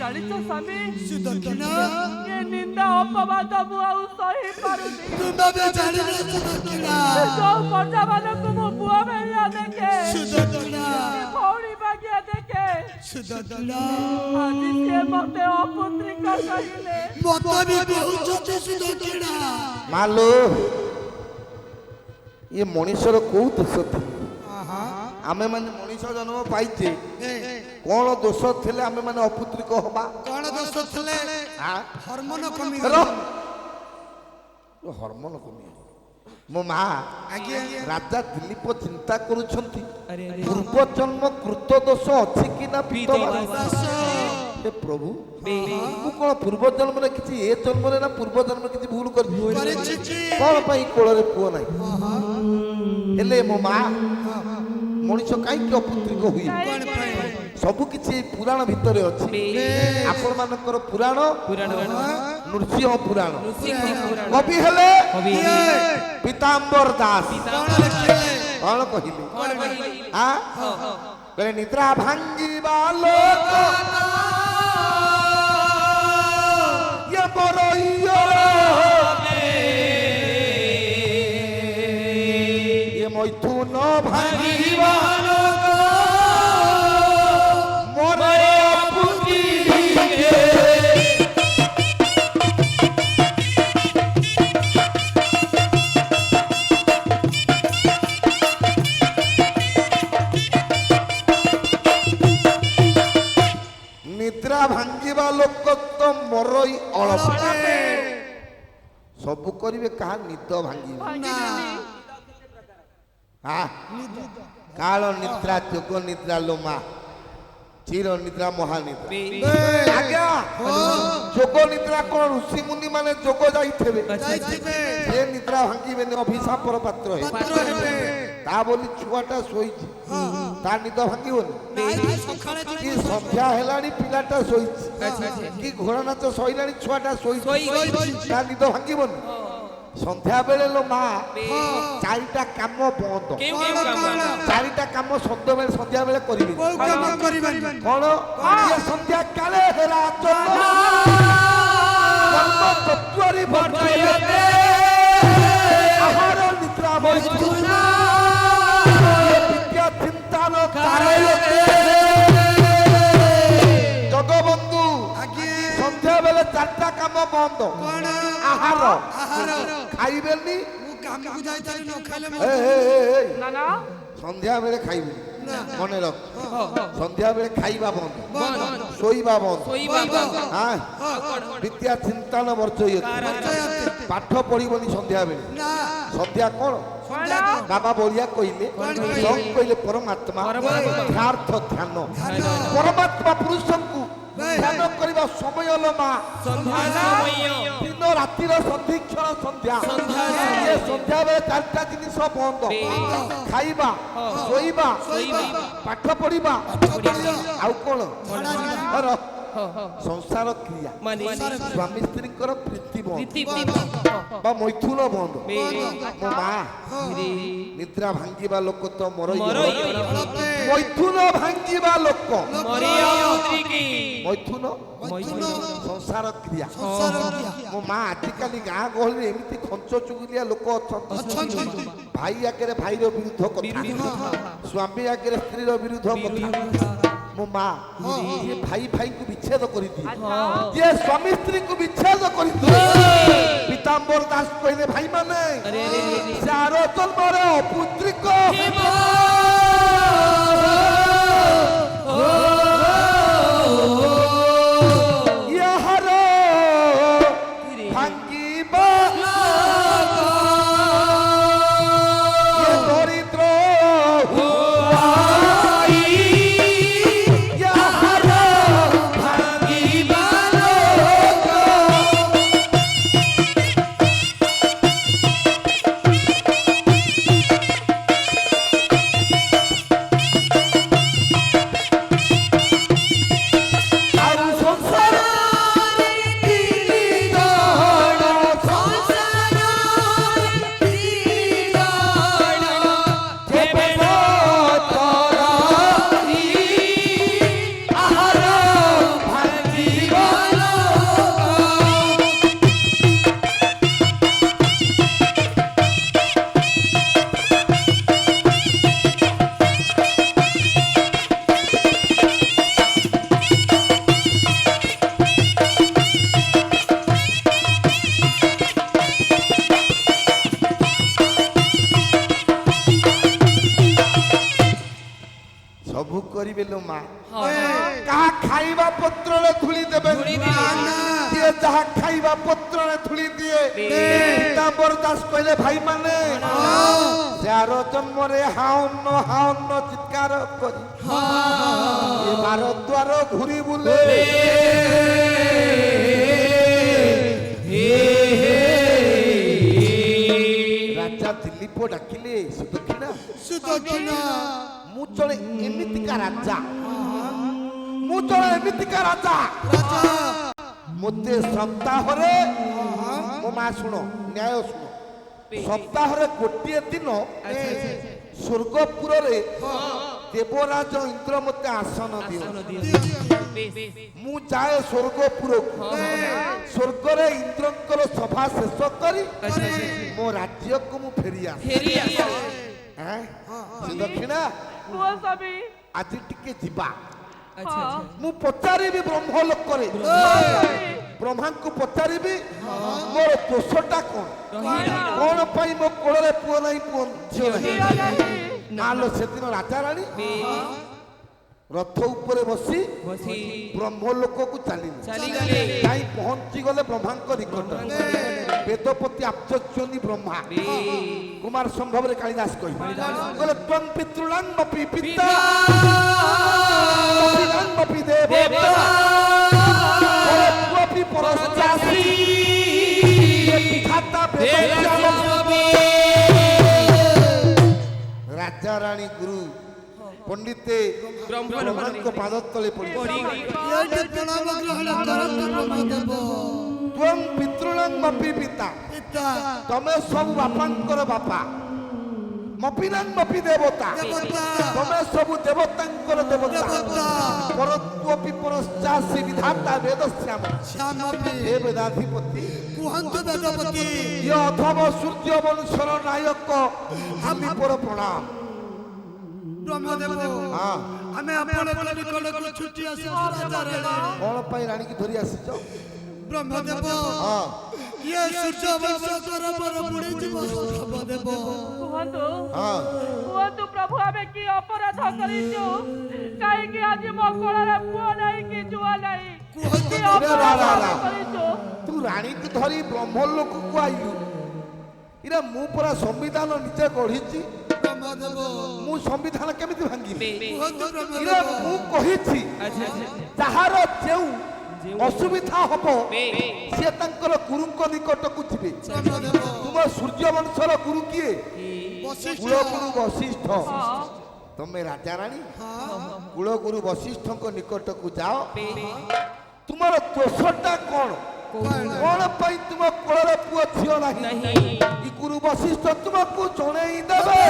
ଜାଣିଛ ସ୍ୱାମୀ ସୁଦକ୍ଷିଣା ଏ ନିନ୍ଦା ଅପବାଦ ମୁଁ ଆଉ ସହି ପାରୁନି। ତୁମେ ବି ଜାଣିନ ସୁଦକ୍ଷିଣା ଯୋଉ ପ୍ରଜାମାନଙ୍କୁ ମୁଁ ପୁଅ ଭଳିଆ ଦେଖେ, ସୁଦକ୍ଷିଣା ଭଉଣୀ ବାଗିଆ ଦେଖେ, ସୁଦକ୍ଷିଣା ଆଜି ସିଏ ମତେ ଅପୁତ୍ରିକ କହିଲେ। ମତେ ବି କହୁଛନ୍ତି ସୁଦକ୍ଷିଣା। ମାଲୋ ये मनीषर कौ दोष थी आमे माने मनीष जन्म पाइचे कौन दोष थे आमे माने अपुत्रिक हबा कौन दोष थे हार्मोन कमी हार्मोन कमी मो माँ राजा दिलीप चिंता करुछंती पूर्व जन्म कृत दोष अछि कि ना हे प्रभु मु कौन पूर्व जन्म रे किछि ए जन्म रे ना पूर्व जन्म किछि भूल कर कौन पई कोल रे पुओ नाही हेले मो माँ मनीष कहीं अपुत्रिक हुई सबु किछि पुराण भितर अछि आपण मानकर पुराण नृसिंह पुराण कवि हेले पीताम्बर दास कौन कहिले हां कहले निद्रा भांगीबा लोक ये बरइयो ये मैथुन भांगीबा लोक मोरे पुत्री निद्रा भांगीबा लोक तो मरई अलप सबु करिवे कहा निद भांगी हाँ काल निद्रा जोग निद्रा लोमा चिर निद्रा महानिद्रा आज्ञा जोग निद्रा कौन ऋषि मुनि माने जोग जाइथिबे जे निद्रा भांगीबे ने अभिशापर पात्र हे ता बोली छुआटा सोइछि ता निद भांगीबोनी कि संध्या हेलानी पिलाटा सोइछि कि घोड़ा नाच सइलानी छुआटा सोइछि ता निद भांगीबोनी संध्या बेले लो माँ चारिटा काम बंद चारिटा काम सद बेले संध्या बेले करिबे कौन ये संध्या काले हेरा जन्म तत्वरी बंधयते आहार निद्रा मैथुन विद्या चिंतन कारयते जगबंधु संध्या बेले चारिटा काम बंद आहार खाइबेनी संध्या बेले खाइबे मने रख संध्या बेले खाइबा बंद सोइबा बंद हाँ विद्या चिंतन वर्जयते पाठ पढ़िबनी संध्या बेले संध्या कौन बाबा बोलिया कहले कहले परमात्मा यथार्थ ध्यान परमात्मा पुरुषंकु ध्यान करबा समय लो मां दिन रातिर संधिक्षण संध्या ये संध्या बेले चारटा जिनिस बंद खाइबा सोइबा पाठ पढ़िबा आउ कोन संसार क्रिया स्वामी स्त्री प्रीति बंद बा मैथुन बंद मो माँ निद्रा भांगीबा लोक तो मरई मैथुन भांगीबा लोक मैथुन संसार क्रिया मो माँ आजिकाली गाँ गहली एमती खंच चुगुलिया लोक अच्छा भाई आगे भाई विरुद्ध कथा स्वामी आगे स्त्री विरुद्ध कथा मो माँ ये भाई भाई को विच्छेद कर दी ये स्वामी स्त्री को विच्छेद कर दी पीताम्बर दास कहले भाई माने चारो जन्मरे अपुत्रिक याहर भांगीबा ये दरिद्र ଦେବେଲୋ ମା କାହା ଖାଇବା ପତ୍ରରେ ଧୂଳି ଦେବେ ଯିଏ ଯାହା ଖାଇବା ପତ୍ରରେ ଧୂଳି ଦିଏ ପୀତାମ୍ବର ଦାସ କହିଲେ ଭାଇମାନେ ଯାର ଜନ୍ମରେ ହାଉନ ହାଉନ ଚିତ୍କାର କରି ଏ ବାର ଦ୍ୱାର ଘୁରି ବୁଲେ ରାଜା ଦିଲ୍ଲୀପ ଡାକିଲେ ସୁଦକ୍ଷିଣା ମୁଁ ଜଣେ ଏମିତିକା ରାଜା ମୋତେ ସପ୍ତାହରେ ମୋ ମା ଶୁଣ ନ୍ୟାୟ ଶୁଣ ସପ୍ତାହରେ ଗୋଟିଏ ଦିନ ସ୍ୱର୍ଗପୁରରେ ଦେବରାଜ ଇନ୍ଦ୍ର ମୋତେ ଆସନ ଦିଅନ୍ତି ମୁଁ ଯାଏ ସ୍ୱର୍ଗପୁରକୁ ସ୍ୱର୍ଗରେ ଇନ୍ଦ୍ରଙ୍କର ସଭା ଶେଷ କରି ମୋ ରାଜ୍ୟକୁ ମୁଁ ଫେରି ଆସେ ଦକ୍ଷିଣା କୁହ ସ୍ୱାମୀ ଆଜି ଟିକେ ଯିବା ମୁଁ ପଚାରିବି ବ୍ରହ୍ମ ଲୋକରେ ବ୍ରହ୍ମାଙ୍କୁ ପଚାରିବି ମୋର ଦୋଷଟା କଣ ପାଇଁ ମୋ କୋଳରେ ପୁଅ ନାହିଁ ପୁଅ ଝିଅ ନାହିଁ ଆଲୋ ସେଦିନ ରାଜାରାଣୀ ରଥ ଉପରେ ବସି ବ୍ରହ୍ମ ଲୋକକୁ ଚାଲିଗଲେ ଯାଇ ପହଞ୍ଚି ଗଲେ ବ୍ରହ୍ମାଙ୍କ ନିକଟରେ ବେଦପତି ଆପ୍ତଚ୍ୱନି ବ୍ରହ୍ମା କୁମାର ସମ୍ଭବରେ କାଳିଦାସ କହିଲେ ତ୍ୱଂ ପିତୃଣାଂ ମପି ପିତା ମପିନାଂ ମପି ଦେବତା ପରତ୍ୱପି ପରଶ୍ଚାସି ବିଧାତା ରାଜାରାଣୀ ଗୁରୁ ପଣ୍ଡିତେ ବ୍ରହ୍ମାଙ୍କ ପାଦ ତଳେ ପଡ଼ିଲେ ତ୍ୱଂ ପିତୃଣାଂ ମପି ପିତା ତମେ ସବୁ ବାପାଙ୍କର ବାପା ମପିନାଂ ମପି ଦେବତା ତମେ ସବୁ ଦେବତାଙ୍କର ଦେବତା ପରତ୍ୱପି ପରଶ୍ଚାସି ବିଧାତା ବେଦଶ୍ୟାମ ହେ ବେଦାଧିପତି ଇଏ ଅଧମ ସୂର୍ଯ୍ୟ ବଂଶର ନାୟକ ଆମେ ପର ପ୍ରଣାମ ବ୍ରହ୍ମଦେବ ଆମେ ଆପଣଙ୍କ ନିକଟକୁ ଛୁଟି ଆସିଛୁ କଣ ପାଇଁ ରାଣୀକି ଧରି ଆସିଛ ବ୍ରହ୍ମଦେବ ଇଏ ସୂର୍ଯ୍ୟ ବଂଶର ପର ବୁଢ଼ୀ ଯିବ ବ୍ରହ୍ମଦେବ କୁହନ୍ତୁ ପ୍ରଭୁ ଆମେ କି ଅପରାଧ କରିଛୁ କାହିଁକି ଆଜି ମୋ କୋଳରେ ପୁଅ ନାହିଁ କି ଝୁଅ ନାହିଁ କି ଅପରାଧ କରିଛୁ ତୁ ରାଣୀକୁ ଧରି ବ୍ରହ୍ମ ଲୋକକୁ ଆଇଲୁ ଇରା ମୁଁ ପରା ସମ୍ବିଧାନ ନିଜେ ଗଢିଛି ମୁଁ ସମ୍ବିଧାନ କେମିତି ଭାଙ୍ଗିବି ଇରା ମୁଁ କହିଛି ଯାହାର ଯେଉଁ ଅସୁବିଧା ହବ ସେ ତାଙ୍କର ଗୁରୁଙ୍କ ନିକଟକୁ ଯିବେ ତୁମ ସୂର୍ଯ୍ୟ ବଂଶର ଗୁରୁ କିଏ କୁଳଗୁରୁ ବଶିଷ୍ଠ ତମେ ରାଜାରାଣୀ କୁଳଗୁରୁ ବଶିଷ୍ଠଙ୍କ ନିକଟକୁ ଯାଅ ତୁମର ଦୋଷଟା କଣ କଣ ପାଇଁ ତୁମ କୋଳରେ ପୁଅ ଝିଅ ନାହିଁ ଗୁରୁ ବଶିଷ୍ଠ ତୁମକୁ ଜଣେଇ ଦେବେ